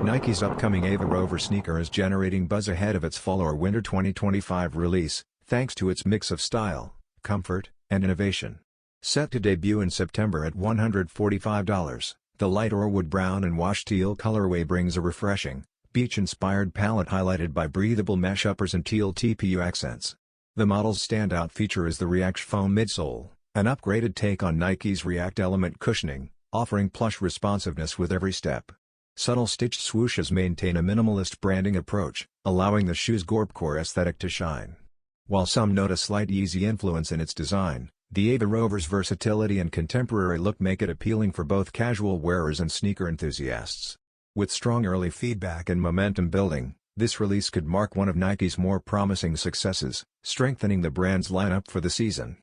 Nike's upcoming Ava Rover sneaker is generating buzz ahead of its fall or winter 2025 release, thanks to its mix of style, comfort, and innovation. Set to debut in September at $145, the light Orewood brown and wash teal colorway brings a refreshing, beach-inspired palette highlighted by breathable mesh uppers and teal TPU accents. The model's standout feature is the ReactX foam midsole, an upgraded take on Nike's React Element cushioning, offering plush responsiveness with every step. Subtle stitched swooshes maintain a minimalist branding approach, allowing the shoe's gorpcore aesthetic to shine. While some note a slight Yeezy influence in its design, the Ava Rover's versatility and contemporary look make it appealing for both casual wearers and sneaker enthusiasts. With strong early feedback and momentum building, this release could mark one of Nike's more promising successes, strengthening the brand's lineup for the season.